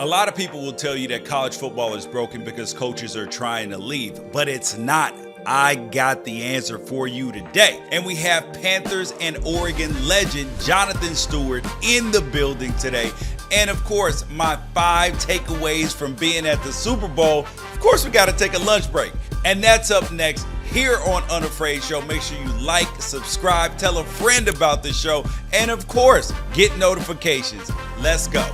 A lot of people will tell you that college football is broken because coaches are trying to leave, but it's not. I got the answer for you today. And we have Panthers and Oregon legend Jonathan Stewart in the building today. And of course, my 5 takeaways from being at the Super Bowl. Of course, we got to take a lunch break. And that's up next here on Unafraid Show. Make sure you like, subscribe, tell a friend about the show, and of course, get notifications. Let's go.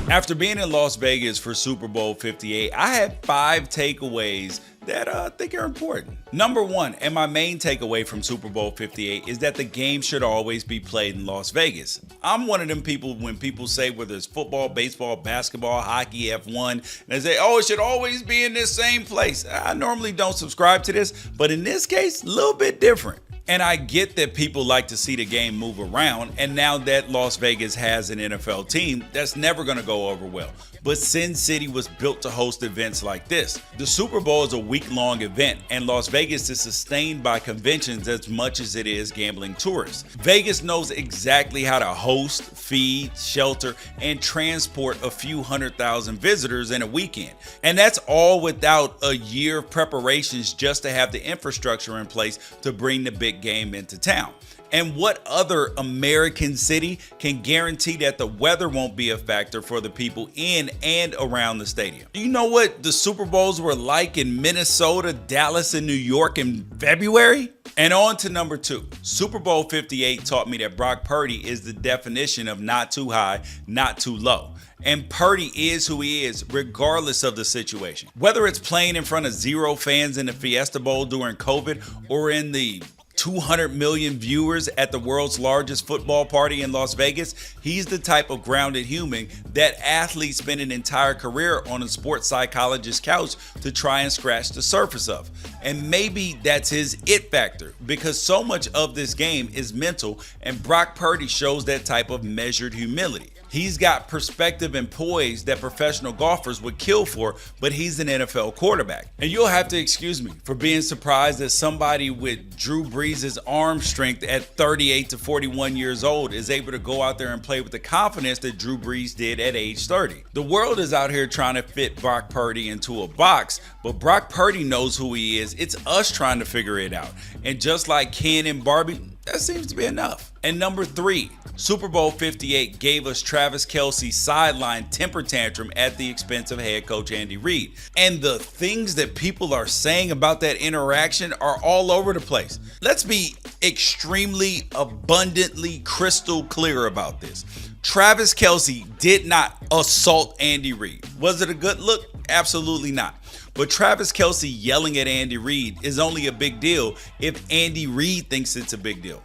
After being in Las Vegas for Super Bowl 58, I had 5 takeaways that I think are important. Number 1, and my main takeaway from Super Bowl 58, is that the game should always be played in Las Vegas. I'm one of them people when people say whether it's football, baseball, basketball, hockey, F1, and they say, oh, it should always be in this same place. I normally don't subscribe to this, but in this case, a little bit different. And I get that people like to see the game move around, and now that Las Vegas has an NFL team, that's never going to go over well. But Sin City was built to host events like this. The Super Bowl is a week-long event, and Las Vegas is sustained by conventions as much as it is gambling tourists. Vegas knows exactly how to host, feed, shelter, and transport a few 100,000 visitors in a weekend. And that's all without a year of preparations just to have the infrastructure in place to bring the big game into town. And what other American city can guarantee that the weather won't be a factor for the people in and around the stadium? Do you know what the Super Bowls were like in Minnesota, Dallas, and New York in February? And on to number 2. Super Bowl 58 taught me that Brock Purdy is the definition of not too high, not too low. And Purdy is who he is, regardless of the situation. Whether it's playing in front of 0 fans in the Fiesta Bowl during COVID or in the 200 million viewers at the world's largest football party in Las Vegas, he's the type of grounded human that athletes spend an entire career on a sports psychologist's couch to try and scratch the surface of. And maybe that's his it factor, because so much of this game is mental, and Brock Purdy shows that type of measured humility. He's got perspective and poise that professional golfers would kill for, but he's an NFL quarterback. And you'll have to excuse me for being surprised that somebody with Drew Brees' arm strength at 38 to 41 years old is able to go out there and play with the confidence that Drew Brees did at age 30. The world is out here trying to fit Brock Purdy into a box, but Brock Purdy knows who he is. It's us trying to figure it out. And just like Ken and Barbie, that seems to be enough. And number 3, Super Bowl 58 gave us Travis Kelce's sideline temper tantrum at the expense of head coach Andy Reid. And the things that people are saying about that interaction are all over the place. Let's be extremely abundantly crystal clear about this. Travis Kelce did not assault Andy Reid. Was it a good look? Absolutely not. But Travis Kelce yelling at Andy Reid is only a big deal if Andy Reid thinks it's a big deal.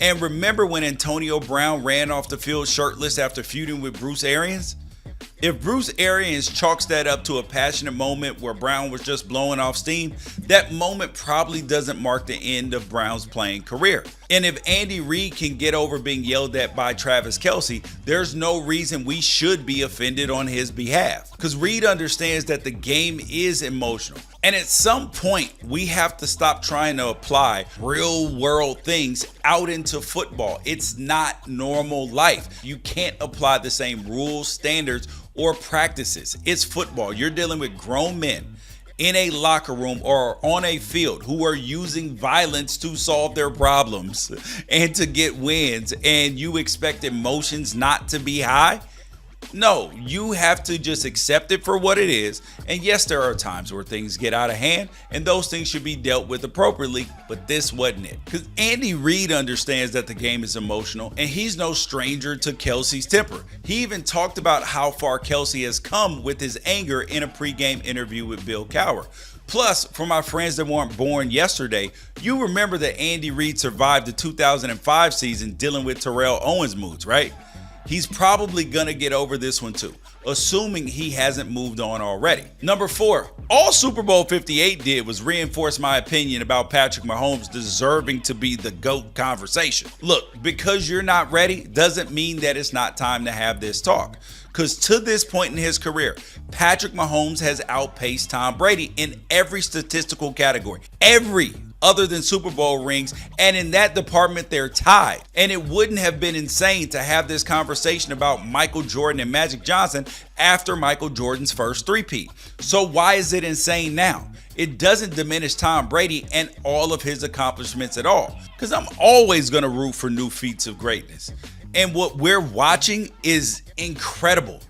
And remember when Antonio Brown ran off the field shirtless after feuding with Bruce Arians? If Bruce Arians chalks that up to a passionate moment where Brown was just blowing off steam, that moment probably doesn't mark the end of Brown's playing career. And if Andy Reid can get over being yelled at by Travis Kelce, there's no reason we should be offended on his behalf. Because Reid understands that the game is emotional. And at some point, we have to stop trying to apply real world things out into football. It's not normal life. You can't apply the same rules, standards, or practices. It's football. You're dealing with grown men in a locker room or on a field who are using violence to solve their problems and to get wins, and you expect emotions not to be high? No, you have to just accept it for what it is. And yes, there are times where things get out of hand and those things should be dealt with appropriately, but this wasn't it. Because Andy Reid understands that the game is emotional and he's no stranger to Kelce's temper. He even talked about how far Kelce has come with his anger in a pregame interview with Bill Cowher. Plus, for my friends that weren't born yesterday, you remember that Andy Reid survived the 2005 season dealing with Terrell Owens' moods, right? He's probably gonna get over this one too, assuming he hasn't moved on already. Number 4, all Super Bowl 58 did was reinforce my opinion about Patrick Mahomes deserving to be the GOAT conversation. Look, because you're not ready doesn't mean that it's not time to have this talk. Because to this point in his career, Patrick Mahomes has outpaced Tom Brady in every statistical category. Every other than Super Bowl rings, and in that department, they're tied. And it wouldn't have been insane to have this conversation about Michael Jordan and Magic Johnson after Michael Jordan's first three-peat. So why is it insane now? It doesn't diminish Tom Brady and all of his accomplishments at all, because I'm always going to root for new feats of greatness. And what we're watching is incredible.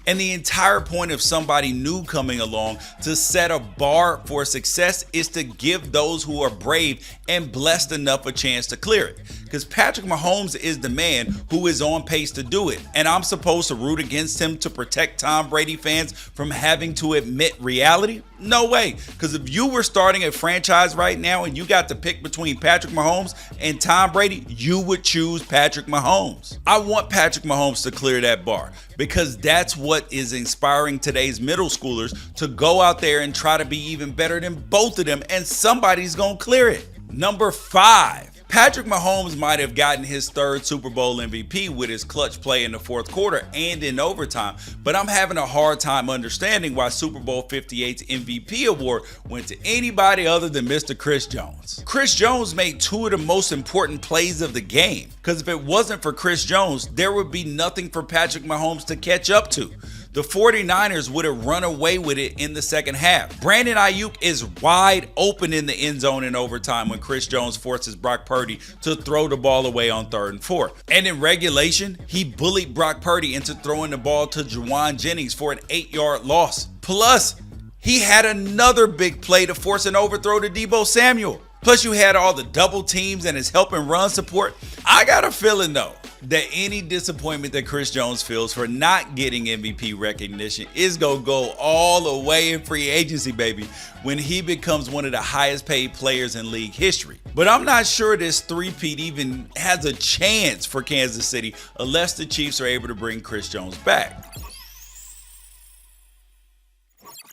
And the entire point of somebody new coming along to set a bar for success is to give those who are brave and blessed enough a chance to clear it. Because Patrick Mahomes is the man who is on pace to do it. And I'm supposed to root against him to protect Tom Brady fans from having to admit reality? No way. Because if you were starting a franchise right now and you got to pick between Patrick Mahomes and Tom Brady, you would choose Patrick Mahomes. I want Patrick Mahomes to clear that bar, because that's what is inspiring today's middle schoolers to go out there and try to be even better than both of them, and somebody's gonna clear it. Number 5. Patrick Mahomes might have gotten his third Super Bowl MVP with his clutch play in the fourth quarter and in overtime, but I'm having a hard time understanding why Super Bowl 58's MVP award went to anybody other than Mr. Chris Jones. Chris Jones made 2 of the most important plays of the game, because if it wasn't for Chris Jones, there would be nothing for Patrick Mahomes to catch up to. The 49ers would have run away with it in the second half. Brandon Ayuk is wide open in the end zone in overtime when Chris Jones forces Brock Purdy to throw the ball away on 3rd and 4. And in regulation, he bullied Brock Purdy into throwing the ball to Juwan Jennings for an 8-yard loss. Plus, he had another big play to force an overthrow to Deebo Samuel. Plus, you had all the double teams and his help and run support. I got a feeling, though, that any disappointment that Chris Jones feels for not getting MVP recognition is going to go all the way in free agency, baby, when he becomes one of the highest paid players in league history. But I'm not sure this three-peat even has a chance for Kansas City unless the Chiefs are able to bring Chris Jones back.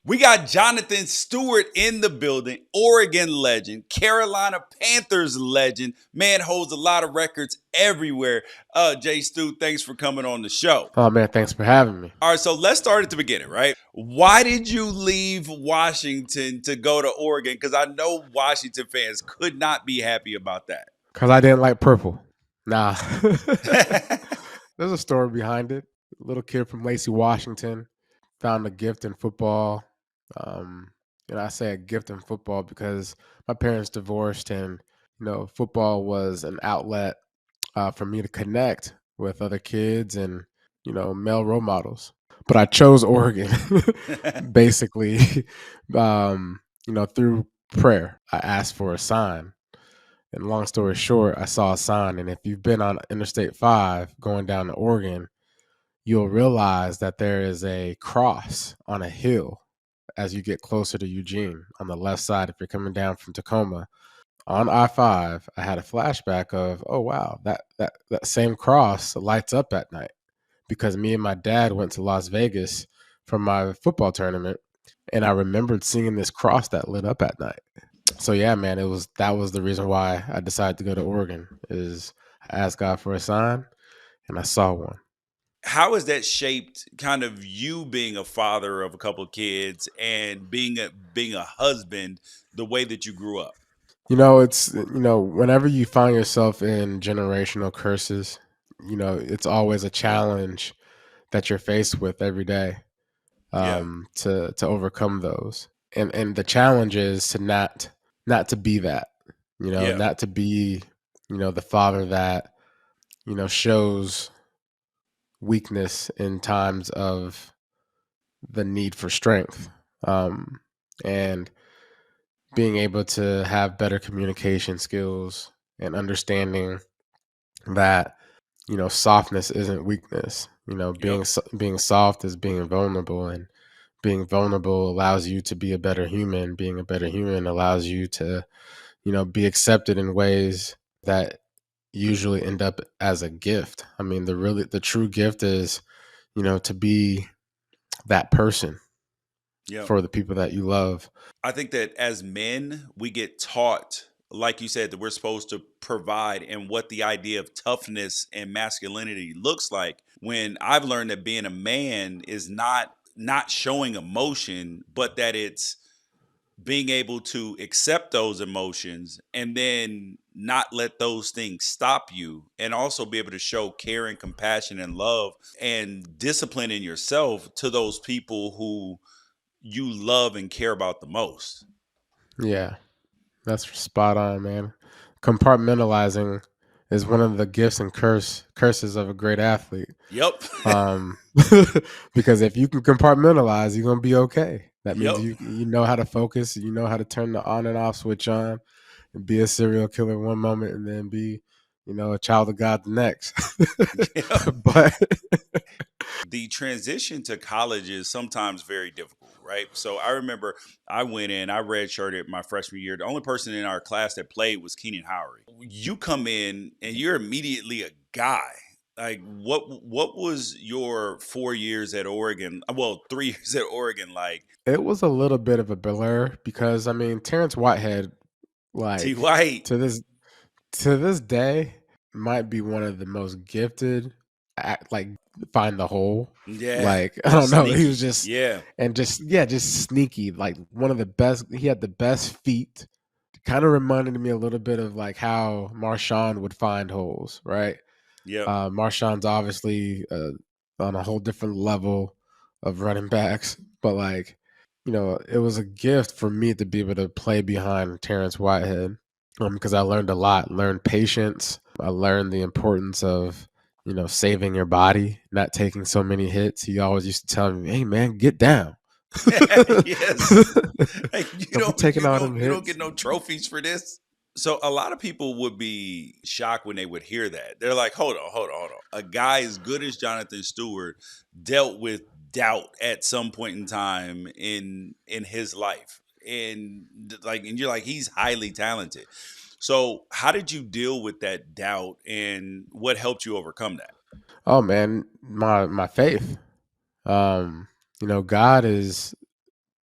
We got Jonathan Stewart in the building, Oregon legend, Carolina Panthers legend, man holds a lot of records everywhere. Jay Stu, thanks for coming on the show. Oh, man, thanks for having me. All right, so let's start at the beginning, right? Why did you leave Washington to go to Oregon? Because I know Washington fans could not be happy about that. Because I didn't like purple. Nah. There's a story behind it. A little kid from Lacey, Washington, found a gift in football. I say a gift in football because my parents divorced, and football was an outlet for me to connect with other kids and male role models. But I chose Oregon basically through prayer. I asked for a sign, and long story short, I saw a sign. And if you've been on Interstate 5 going down to Oregon, you'll realize that there is a cross on a hill as you get closer to Eugene on the left side. If you're coming down from Tacoma on I-5, I had a flashback of, oh wow, that same cross lights up at night, because me and my dad went to Las Vegas for my football tournament, and I remembered seeing this cross that lit up at night. So yeah, man, that was the reason why I decided to go to Oregon. Is I asked God for a sign, and I saw one. How has that shaped kind of you being a father of a couple of kids and being a husband, the way that you grew up? It's whenever you find yourself in generational curses, it's always a challenge that you're faced with every day to overcome those. And the challenge is to not to be that, not to be, the father that, shows weakness in times of the need for strength, and being able to have better communication skills and understanding that softness isn't weakness. Being soft is being vulnerable, and being vulnerable allows you to be a better human. Being a better human allows you to, be accepted in ways that usually end up as a gift. I mean, the true gift is, to be that person Yeah. for the people that you love. I think that as men, we get taught, like you said, that we're supposed to provide and what the idea of toughness and masculinity looks like. When I've learned that being a man is not showing emotion, but that it's being able to accept those emotions and then not let those things stop you, and also be able to show care and compassion and love and discipline in yourself to those people who you love and care about the most. Yeah, that's spot on, man. Compartmentalizing is one of the gifts and curses of a great athlete. Yep. Um, because if you can compartmentalize, you're gonna be okay. That means Yep. you know how to focus, you know how to turn the on and off switch on, and be a serial killer one moment, and then be, a child of God the next. Yep. But The transition to college is sometimes very difficult, right? So I remember I went in, I redshirted my freshman year. The only person in our class that played was Keenan Howery. You come in and you're immediately a guy. Like what was your 4 years at Oregon? Well, 3 years at Oregon like? it was a little bit of a blur because I mean Terrence Whitehead, T like White. to this day, might be one of the most gifted like find the hole. Yeah. Like I don't know, he was Sneaky. just Yeah. and just sneaky. Like one of the best. He had the best feet. Kind of reminded me a little bit of like how Marshawn would find holes, right? Yep. Marshawn's obviously on a whole different level of running backs, but like it was a gift for me to be able to play behind Terrence Whitehead because I learned a lot. Learned patience. I learned the importance of saving your body, not taking so many hits. He always used to tell me, "Hey man, get down. Yes. Hey, Don't be taking all them you don't hits." get no trophies for this. So a lot of people would be shocked when they would hear that. They're like, hold on, hold on, hold on. A guy as good as Jonathan Stewart dealt with doubt at some point in time in his life. And you're like, he's highly talented. So how did you deal with that doubt and what helped you overcome that? Oh man, my faith. Um, God is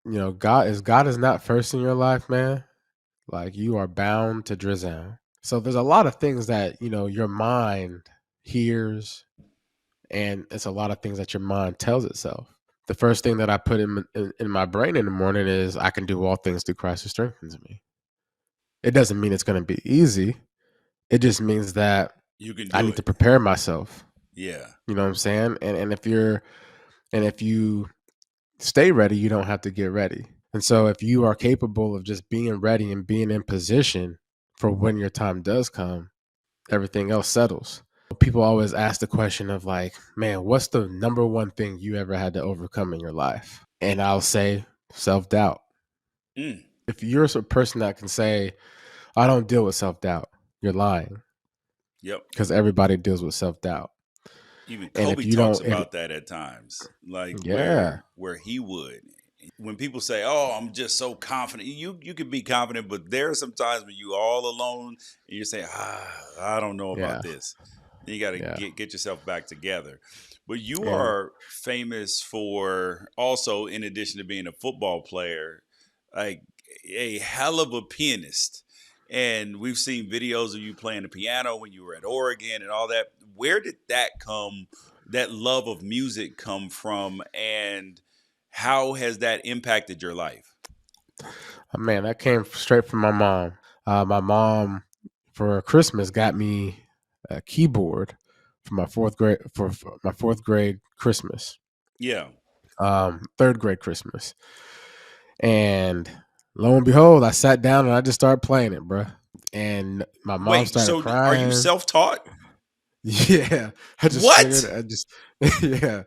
God is not first in your life, man. Like you are bound to drizzle. So there's a lot of things that your mind hears, and it's a lot of things that your mind tells itself. The first thing that I put in my brain in the morning is I can do all things through Christ who strengthens me. It doesn't mean it's going to be easy. It just means that You can I do need to it. prepare myself. Yeah. You know what I'm saying? And if you stay ready, you don't have to get ready. And so if you are capable of just being ready and being in position for when your time does come, everything else settles. People always ask the question of like, man, what's the number one thing you ever had to overcome in your life? And I'll say self-doubt. Mm. If you're a person that can say, I don't deal with self-doubt, you're lying Yep. because everybody deals with self-doubt. Even And if Kobe you talks don't, if about that at times, like yeah, where he would. When people say, "Oh, I'm just so confident," you can be confident, but there are some times when you all alone and you say, I don't know about yeah, this." Then you got to yeah. get yourself back together. But you And are famous for also, in addition to being a football player, like a hell of a pianist. And we've seen videos of you playing the piano when you were at Oregon and all that. Where did that love of music come from? And how has that impacted your life? man, that came straight from my mom. My mom, for Christmas, got me a keyboard for my fourth grade Christmas, Yeah. third grade Christmas, and lo and behold, I sat down and I just started playing it, bruh. And my mom Wait, started so are you crying. self-taught? Yeah, I just figured, What? yeah.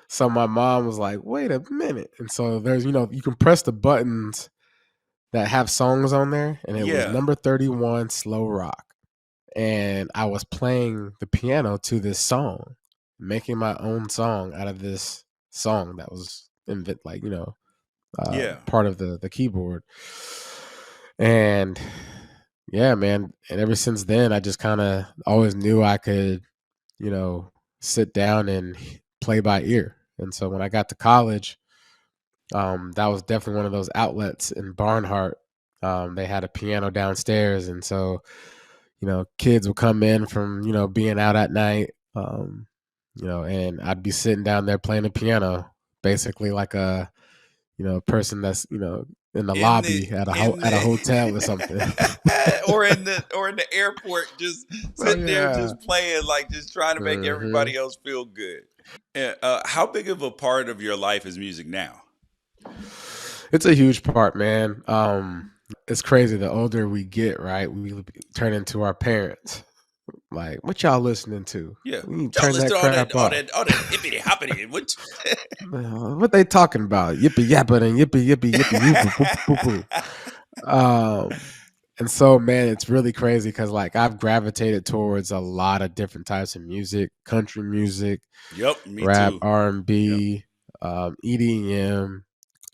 So my mom was like, "Wait a minute," and so there's, you can press the buttons that have songs on there, and it was Yeah. number 31, Slow Rock. And I was playing the piano to this song, making my own song out of this song that was invent, like, Yeah. part of the keyboard. And yeah, man. And ever since then, I just kind of always knew I could, you know, sit down and play by ear. And so when I got to college, that was definitely one of those outlets in Barnhart. They had a piano downstairs, and so kids would come in from being out at night, and I'd be sitting down there playing the piano, basically like a person that's in the In the lobby at in a hotel or something. the or in the airport, just Oh sitting there, yeah. just playing, like just trying to make Hmm. everybody else feel good. How big of a part of your life is music now? It's a huge part, man. It's crazy. The older we get, right, we turn into our parents. Like, what y'all listening to? Yeah, We need to y'all turn listen that to crap off. all that hippity hoppity. What? What they talking about? Yippee yapping and yippee yippee yippee woo boo boo boo boo. And so, man, it's really crazy because like I've gravitated towards a lot of different types of music: country music, Yep, me rap, too. R and Yep. B, EDM,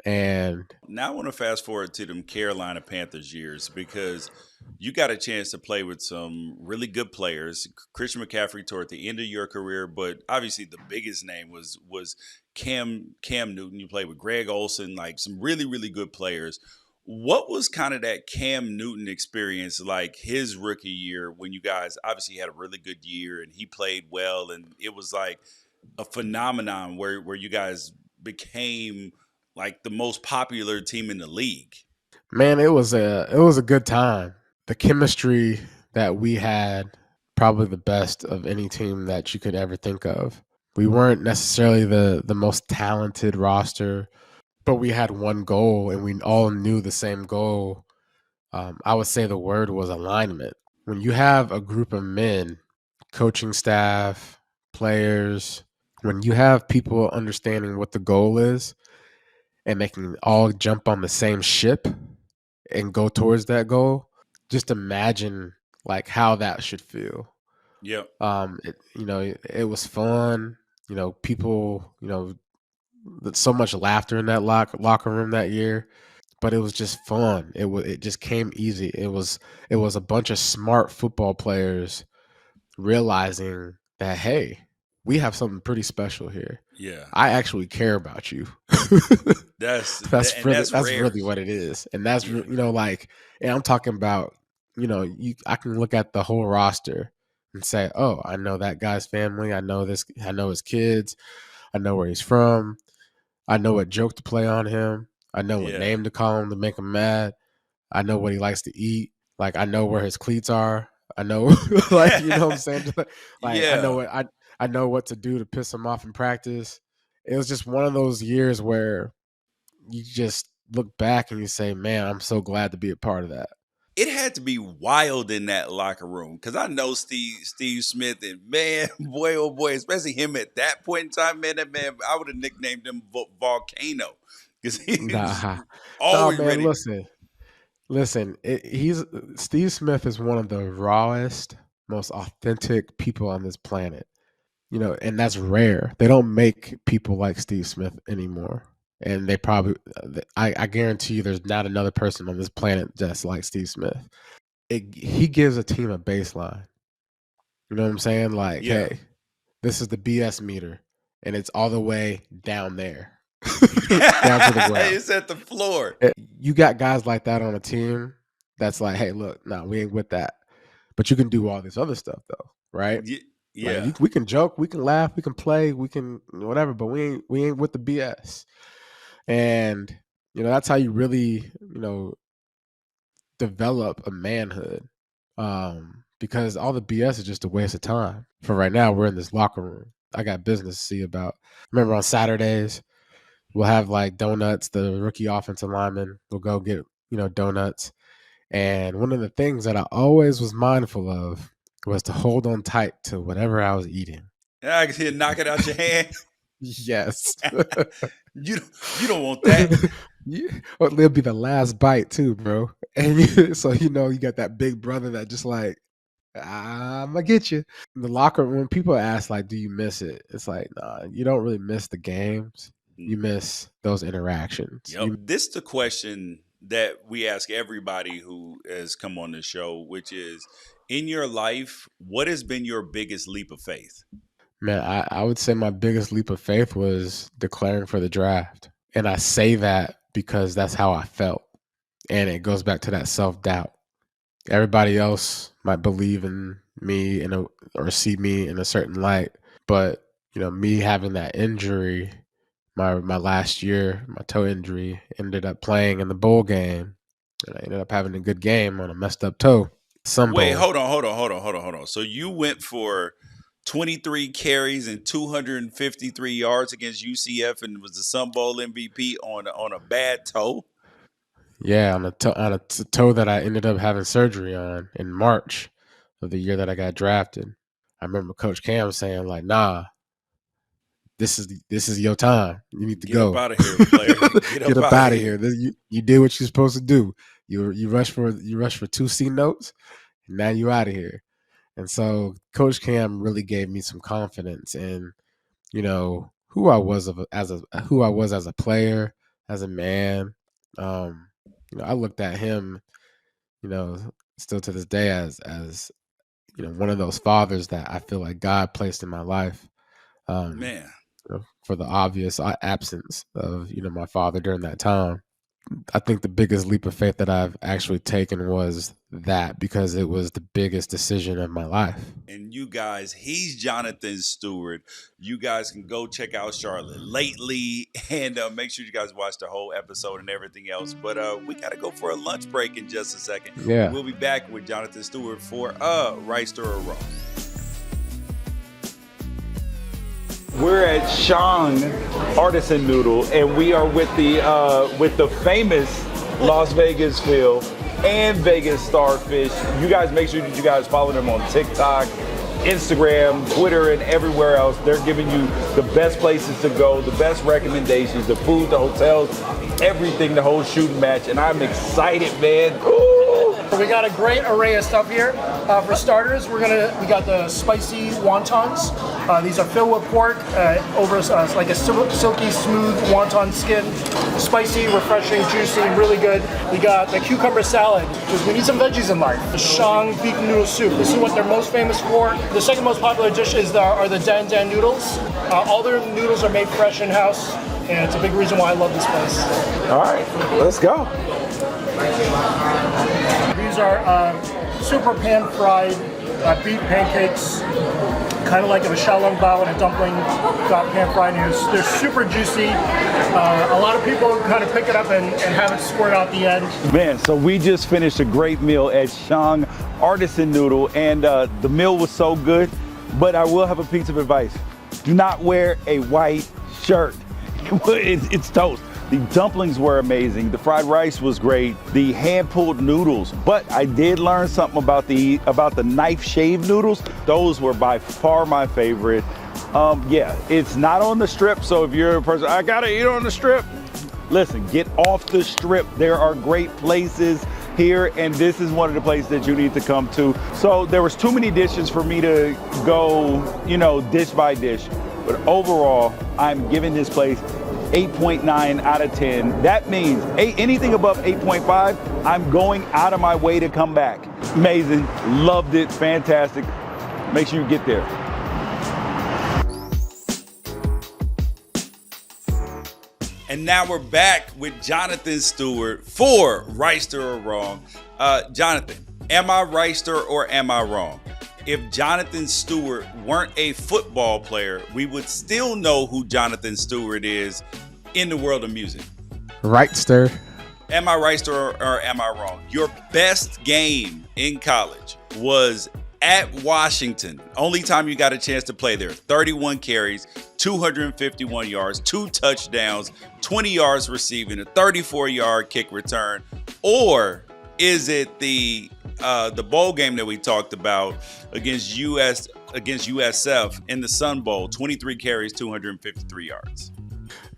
and Now I want to fast forward to them Carolina Panthers years because you got a chance to play with some really good players. Christian McCaffrey toward the end of your career, but obviously the biggest name was Cam Newton. You played with Greg Olson, like some really really good players. What was kind of that Cam Newton experience like his rookie year when you guys obviously had a really good year and he played well and it was like a phenomenon where you guys became like the most popular team in the league. man, it was a good time. The chemistry that we had, probably the best of any team that you could ever think of. We weren't necessarily the most talented roster, but we had one goal and we all knew the same goal. I would say the word was alignment. When you have a group of men, coaching staff, players, when you have people understanding what the goal is and they can all jump on the same ship and go towards that goal, just imagine like how that should feel. Yep. It was fun. People, so much laughter in that locker room that year, but it was just fun. It just came easy. It was a bunch of smart football players realizing that, hey, we have something pretty special here. Yeah. I actually care about you. That's That's rare. really what it is, and that's Yeah. like, and I'm talking about, I can look at the whole roster and say, oh, I know that guy's family. I know this. I know his kids. I know where he's from. I know what joke to play on him. I know what Yeah. name to call him to make him mad. I know what he likes to eat. Like, I know where his cleats are. I know, like, what I'm saying. Like, Yeah. I know what to do to piss him off in practice. It was just one of those years where you just look back and you say, "Man, I'm so glad to be a part of that." It had to be wild in that locker room because I know Steve Smith and man, boy oh boy, especially him at that point in time, man. That man, I would have nicknamed him Volcano because he was Nah, no, always man. ready to. Listen. He's Steve Smith is one of the rawest, most authentic people on this planet. And that's rare. They don't make people like Steve Smith anymore. And they probably, I guarantee you, there's not another person on this planet that's like Steve Smith. He gives a team a baseline. You know what I'm saying? Like, Yeah. hey, this is the BS meter, and it's all the way down there, down to the ground. It's at the floor. You got guys like that on a team that's like, hey, look, no, we ain't with that. But you can do all this other stuff though, right? Like Yeah. we can joke, we can laugh, we can play, we can whatever, but we ain't with the BS. And that's how you really develop a manhood. Because all the BS is just a waste of time. For right now, we're in this locker room. I got business to see about. Remember on Saturdays, we'll have like donuts. The rookie offensive lineman will go get donuts. And one of the things that I always was mindful of was to hold on tight to whatever I was eating. Yeah, I can see it knock it out your hand. Yes. You don't want that. Or it'll be the last bite too, bro. And so you got that big brother that just like, I'm gonna get you. In the locker room, when people ask like, "Do you miss it?" It's like, nah, you don't really miss the games. you miss those interactions. Yep. This is the question that we ask everybody who has come on the show, which is, in your life, what has been your biggest leap of faith? Man, I would say my biggest leap of faith was declaring for the draft. And I say that because that's how I felt. And it goes back to that self-doubt. Everybody else might believe in me or see me in a certain light. But, me having that injury, my last year, my toe injury, ended up playing in the bowl game. And I ended up having a good game on a messed up toe. Wait, hold on. So you went for 23 carries and 253 yards against UCF and was the Sun Bowl MVP on a bad toe? Yeah, on a toe that I ended up having surgery on in March of the year that I got drafted. I remember Coach Cam saying, like, nah, this is your time. You need to go. Get up out of here, player. Get up out of here. You did what you're supposed to do. You rushed for 2 C notes, and now you out of here. And so Coach Cam really gave me some confidence in, who I was as a player, as a man. I looked at him, still to this day as one of those fathers that I feel like God placed in my life. Man, for the obvious absence of my father during that time. I think the biggest leap of faith that I've actually taken was that, because it was the biggest decision of my life. And you guys, he's Jonathan Stewart. You guys can go check out Charlotte Lately and make sure you guys watch the whole episode and everything else. But we got to go for a lunch break in just a second. Yeah. We'll be back with Jonathan Stewart for Wrighster or Wrong. We're at Shang Artisan Noodle, and we are with the famous Las Vegas Phil and Vegas Starfish. You guys make sure that you guys follow them on TikTok, Instagram, Twitter, and everywhere else. They're giving you the best places to go, the best recommendations, the food, the hotels, everything, the whole shooting match. And I'm excited, man. Ooh. We got a great array of stuff here. For starters, we got the spicy wontons. These are filled with pork over like a silky smooth wonton skin. Spicy, refreshing, juicy, really good. We got the cucumber salad, because we need some veggies in life. The Shang beef noodle soup. This is what they're most famous for. The second most popular dish are the Dan Dan noodles. All their noodles are made fresh in-house, and it's a big reason why I love this place. All right, let's go. These are super pan-fried beef pancakes, kind of like a xiaolong bao and a dumpling got pan-fried. They're super juicy. A lot of people kind of pick it up and have it squirt out the end. Man, so we just finished a great meal at Shang Artisan Noodle, and the meal was so good, but I will have a piece of advice. Do not wear a white shirt. It's toast. The dumplings were amazing. The fried rice was great. The hand-pulled noodles. But I did learn something about the knife-shaved noodles. Those were by far my favorite. Yeah, it's not on the strip, so if you're a person, I gotta eat on the strip. Listen, get off the strip. There are great places here, and this is one of the places that you need to come to. So there was too many dishes for me to go, dish by dish. But overall, I'm giving this place 8.9 out of 10. That means anything above 8.5, I'm going out of my way to come back. Amazing, loved it, fantastic. Make sure you get there. And now we're back with Jonathan Stewart for Wrighster or Wrong. Jonathan, am I Wrighster or am I wrong? If Jonathan Stewart weren't a football player, we would still know who Jonathan Stewart is in the world of music. Wrighster. Am I Wrighster or am I wrong? Your best game in college was at Washington. Only time you got a chance to play there. 31 carries, 251 yards, 2 touchdowns, 20 yards receiving, a 34-yard kick return. Or is it the bowl game that we talked about against USF in the Sun Bowl, 23 carries, 253 yards?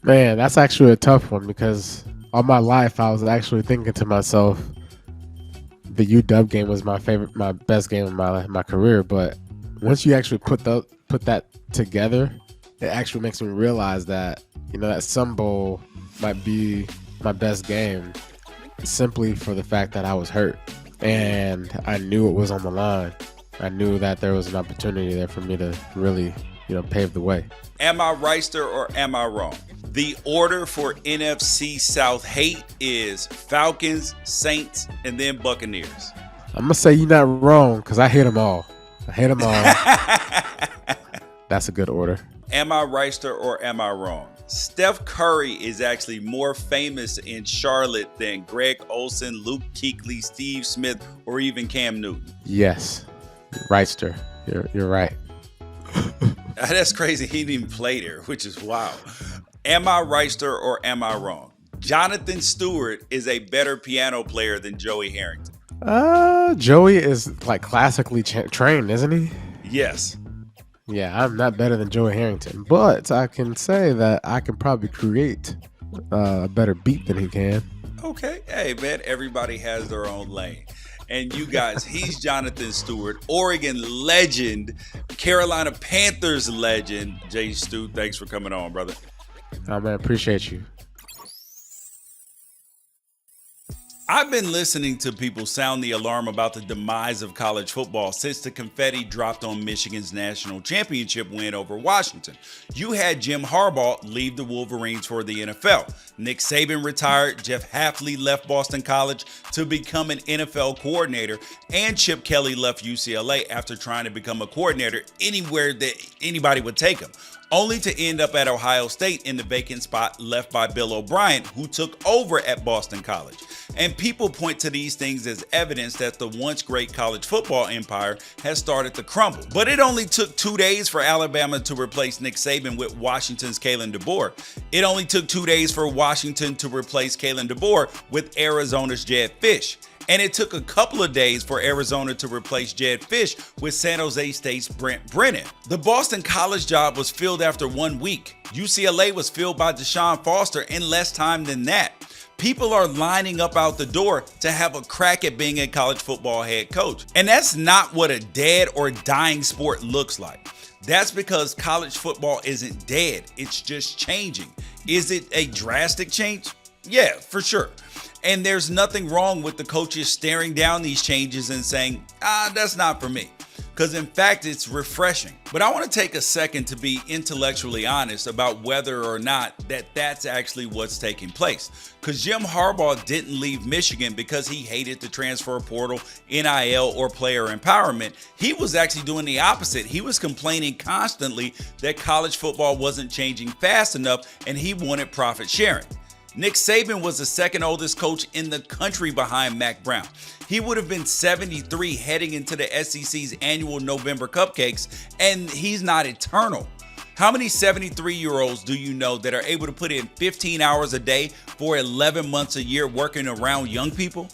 Man, that's actually a tough one, because all my life I was actually thinking to myself, the UW game was my best game of my career. But once you actually put that together, it actually makes me realize that that Sun Bowl might be my best game simply for the fact that I was hurt. And I knew it was on the line. I knew that there was an opportunity there for me to really, pave the way. Am I Wrighster or am I wrong? The order for NFC South hate is Falcons, Saints, and then Buccaneers. I'm going to say you're not wrong because I hate them all. I hate them all. That's a good order. Am I Wrighster or am I wrong? Steph Curry is actually more famous in Charlotte than Greg Olsen, Luke Kuechly, Steve Smith, or even Cam Newton. Yes, Wrighster. You're right. That's crazy. He didn't even play there, which is wild. Am I Wrighster or am I wrong? Jonathan Stewart is a better piano player than Joey Harrington. Joey is like classically trained, isn't he? Yes. Yeah, I'm not better than Joey Harrington, but I can say that I can probably create a better beat than he can. Okay. Hey, man, everybody has their own lane. And you guys, he's Jonathan Stewart, Oregon legend, Carolina Panthers legend. Jay Stu, thanks for coming on, brother. Oh, man, appreciate you. I've been listening to people sound the alarm about the demise of college football since the confetti dropped on Michigan's national championship win over Washington. You had Jim Harbaugh leave the Wolverines for the NFL. Nick Saban retired, Jeff Hafley left Boston College to become an NFL coordinator, and Chip Kelly left UCLA after trying to become a coordinator anywhere that anybody would take him, only to end up at Ohio State in the vacant spot left by Bill O'Brien, who took over at Boston College. And people point to these things as evidence that the once great college football empire has started to crumble. But it only took 2 days for Alabama to replace Nick Saban with Washington's Kalen DeBoer. It only took 2 days for Washington to replace Kalen DeBoer with Arizona's Jedd Fisch. And it took a couple of days for Arizona to replace Jedd Fisch with San Jose State's Brent Brennan. The Boston College job was filled after 1 week. UCLA was filled by Deshaun Foster in less time than that. People are lining up out the door to have a crack at being a college football head coach. And that's not what a dead or dying sport looks like. That's because college football isn't dead. It's just changing. Is it a drastic change? Yeah, for sure. And there's nothing wrong with the coaches staring down these changes and saying, that's not for me. Because in fact, it's refreshing. But I want to take a second to be intellectually honest about whether or not that's actually what's taking place. Because Jim Harbaugh didn't leave Michigan because he hated the transfer portal, NIL, or player empowerment. He was actually doing the opposite. He was complaining constantly that college football wasn't changing fast enough and he wanted profit sharing. Nick Saban was the second oldest coach in the country behind Mac Brown. He would have been 73 heading into the SEC's annual November Cupcakes, and he's not eternal. How many 73-year-olds do you know that are able to put in 15 hours a day for 11 months a year working around young people?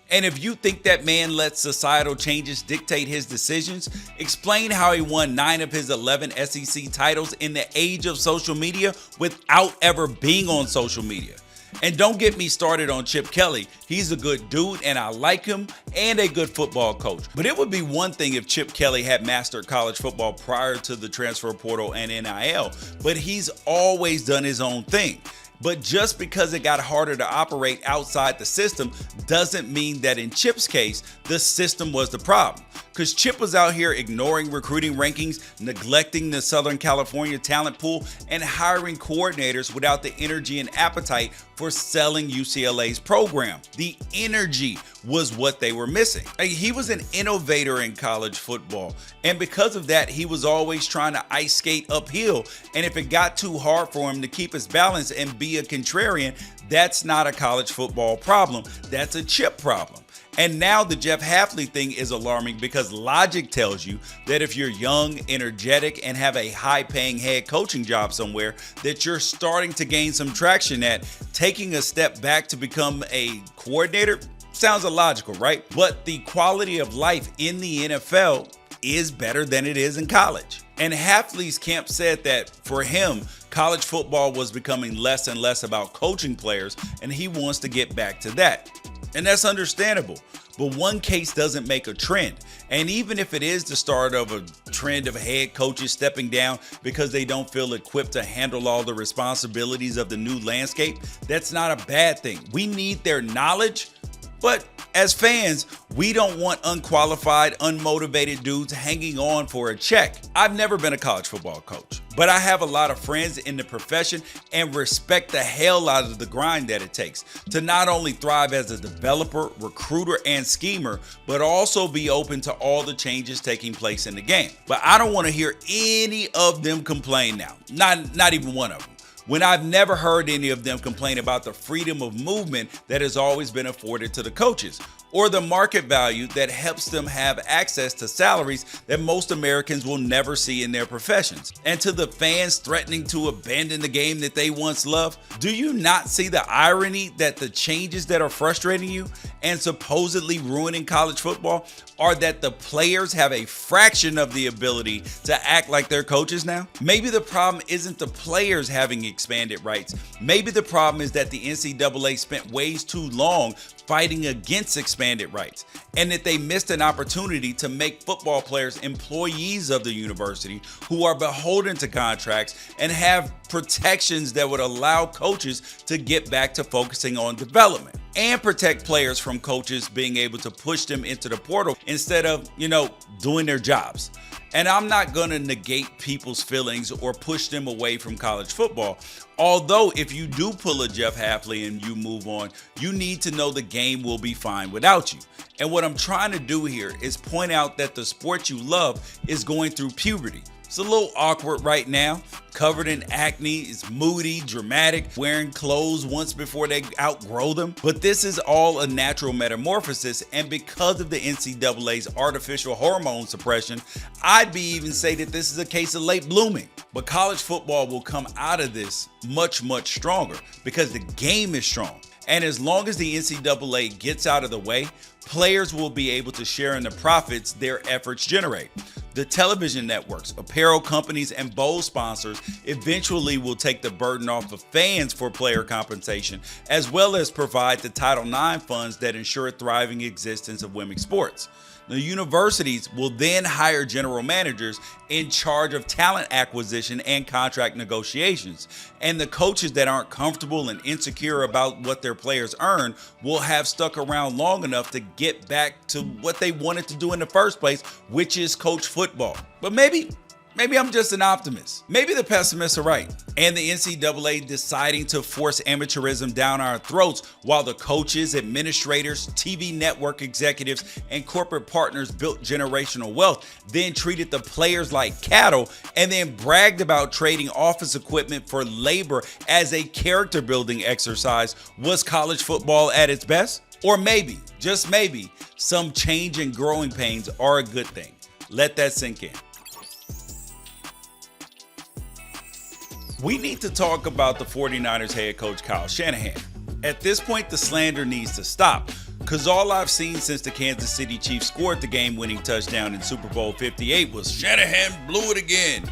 And if you think that man lets societal changes dictate his decisions, explain how he won 9 of his 11 SEC titles in the age of social media without ever being on social media. And don't get me started on Chip Kelly. He's a good dude and I like him and a good football coach. But it would be one thing if Chip Kelly had mastered college football prior to the transfer portal and NIL, but he's always done his own thing. But just because it got harder to operate outside the system doesn't mean that in Chip's case, the system was the problem. Because Chip was out here ignoring recruiting rankings, neglecting the Southern California talent pool, and hiring coordinators without the energy and appetite for selling UCLA's program. The energy was what they were missing. He was an innovator in college football, and because of that, he was always trying to ice skate uphill, and if it got too hard for him to keep his balance and be a contrarian, that's not a college football problem, that's a Chip problem. And now the Jeff Hafley thing is alarming because logic tells you that if you're young, energetic, and have a high-paying head coaching job somewhere that you're starting to gain some traction at, taking a step back to become a coordinator sounds illogical, right? But the quality of life in the NFL is better than it is in college. And Hafley's camp said that for him, college football was becoming less and less about coaching players, and he wants to get back to that. And that's understandable. but one case doesn't make a trend. And even if it is the start of a trend of head coaches stepping down because they don't feel equipped to handle all the responsibilities of the new landscape, that's not a bad thing. We need their knowledge, but as fans, we don't want unqualified, unmotivated dudes hanging on for a check. I've never been a college football coach, but I have a lot of friends in the profession and respect the hell out of the grind that it takes to not only thrive as a developer, recruiter, and schemer, but also be open to all the changes taking place in the game. But I don't want to hear any of them complain now. Not even one of them. When I've never heard any of them complain about the freedom of movement that has always been afforded to the coaches, or the market value that helps them have access to salaries that most Americans will never see in their professions. And to the fans threatening to abandon the game that they once loved, do you not see the irony that the changes that are frustrating you and supposedly ruining college football are that the players have a fraction of the ability to act like their coaches now? Maybe the problem isn't the players having expanded rights. Maybe the problem is that the NCAA spent way too long fighting against expanded rights, and that they missed an opportunity to make football players employees of the university who are beholden to contracts and have protections that would allow coaches to get back to focusing on development, and protect players from coaches being able to push them into the portal instead of, doing their jobs. And I'm not going to negate people's feelings or push them away from college football. Although if you do pull a Jeff Hafley and you move on, you need to know the game will be fine without you. And what I'm trying to do here is point out that the sport you love is going through puberty. It's a little awkward right now, covered in acne, it's moody, dramatic, wearing clothes once before they outgrow them. But this is all a natural metamorphosis, and because of the NCAA's artificial hormone suppression, I'd be even say that this is a case of late blooming. But college football will come out of this much, much stronger because the game is strong. And as long as the NCAA gets out of the way, players will be able to share in the profits their efforts generate. The television networks, apparel companies, and bowl sponsors eventually will take the burden off of fans for player compensation, as well as provide the Title IX funds that ensure a thriving existence of women's sports. The universities will then hire general managers in charge of talent acquisition and contract negotiations. And the coaches that aren't comfortable and insecure about what their players earn will have stuck around long enough to get back to what they wanted to do in the first place, which is coach football. But maybe I'm just an optimist. Maybe the pessimists are right. And the NCAA deciding to force amateurism down our throats while the coaches, administrators, TV network executives, and corporate partners built generational wealth, then treated the players like cattle, and then bragged about trading office equipment for labor as a character building exercise. Was college football at its best? Or maybe, just maybe, some change and growing pains are a good thing. Let that sink in. We need to talk about the 49ers head coach Kyle Shanahan. At this point, the slander needs to stop, because all I've seen since the Kansas City Chiefs scored the game-winning touchdown in Super Bowl 58 was Shanahan blew it again.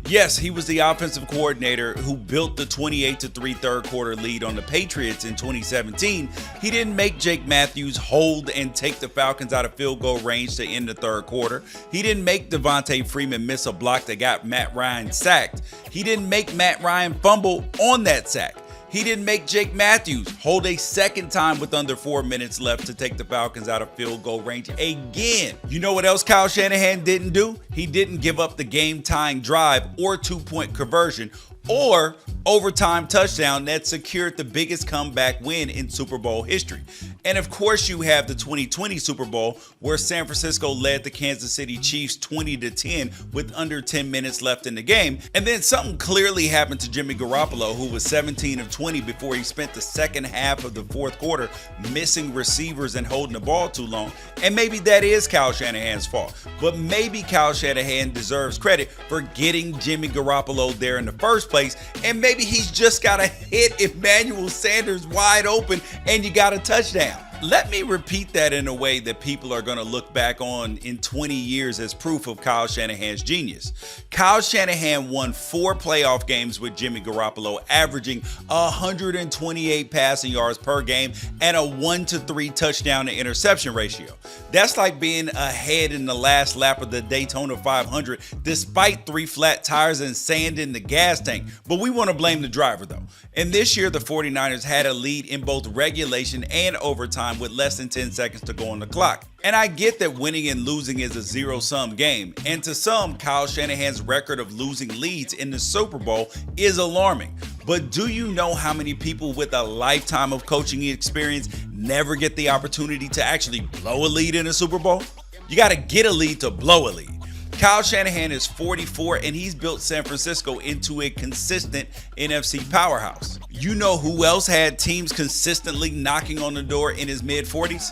Yes, he was the offensive coordinator who built the 28-3 third quarter lead on the Patriots in 2017. He didn't make Jake Matthews hold and take the Falcons out of field goal range to end the third quarter. He didn't make Devontae Freeman miss a block that got Matt Ryan sacked. He didn't make Matt Ryan fumble on that sack. He didn't make Jake Matthews hold a second time with under 4 minutes left to take the Falcons out of field goal range again. You know what else Kyle Shanahan didn't do? He didn't give up the game-tying drive or two-point conversion or overtime touchdown that secured the biggest comeback win in Super Bowl history. And of course, you have the 2020 Super Bowl where San Francisco led the Kansas City Chiefs 20-10 with under 10 minutes left in the game. And then something clearly happened to Jimmy Garoppolo, who was 17 of 20 before he spent the second half of the fourth quarter missing receivers and holding the ball too long. And maybe that is Kyle Shanahan's fault. But maybe Kyle Shanahan deserves credit for getting Jimmy Garoppolo there in the first place. And maybe he's just got to hit Emmanuel Sanders wide open and you got a touchdown. Let me repeat that in a way that people are going to look back on in 20 years as proof of Kyle Shanahan's genius. Kyle Shanahan won 4 playoff games with Jimmy Garoppolo, averaging 128 passing yards per game and a 1-to-3 touchdown to interception ratio. That's like being ahead in the last lap of the Daytona 500 despite 3 flat tires and sand in the gas tank. But we want to blame the driver though. And this year the 49ers had a lead in both regulation and overtime with less than 10 seconds to go on the clock. And I get that winning and losing is a zero-sum game, and to some, Kyle Shanahan's record of losing leads in the Super Bowl is alarming. But do you know how many people with a lifetime of coaching experience never get the opportunity to actually blow a lead in a Super Bowl? You got to get a lead to blow a lead. Kyle Shanahan is 44 and he's built San Francisco into a consistent NFC powerhouse. You know who else had teams consistently knocking on the door in his mid-40s?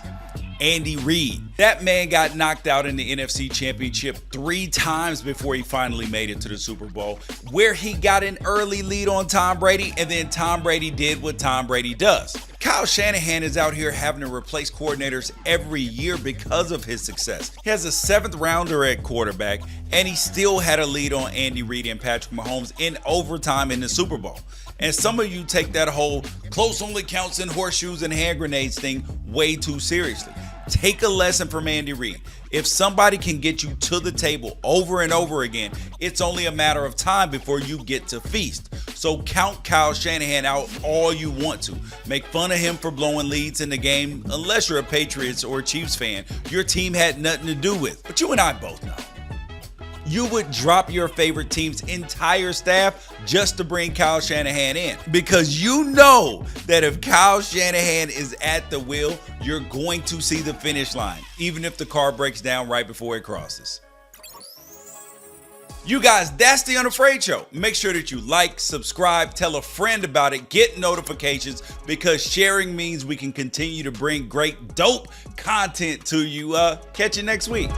Andy Reid. That man got knocked out in the NFC Championship 3 times before he finally made it to the Super Bowl, where he got an early lead on Tom Brady, and then Tom Brady did what Tom Brady does. Kyle Shanahan is out here having to replace coordinators every year because of his success. He has a 7th rounder at quarterback, and he still had a lead on Andy Reid and Patrick Mahomes in overtime in the Super Bowl. And some of you take that whole close only counts in horseshoes and hand grenades thing way too seriously. Take a lesson from Andy Reid. If somebody can get you to the table over and over again, it's only a matter of time before you get to feast. So count Kyle Shanahan out all you want to. Make fun of him for blowing leads in the game, unless you're a Patriots or Chiefs fan your team had nothing to do with. But you and I both know. You would drop your favorite team's entire staff just to bring Kyle Shanahan in, because you know that if Kyle Shanahan is at the wheel, you're going to see the finish line, even if the car breaks down right before it crosses. You guys, that's the Unafraid Show. Make sure that you like, subscribe, tell a friend about it, get notifications, because sharing means we can continue to bring great, dope content to you. Catch you next week.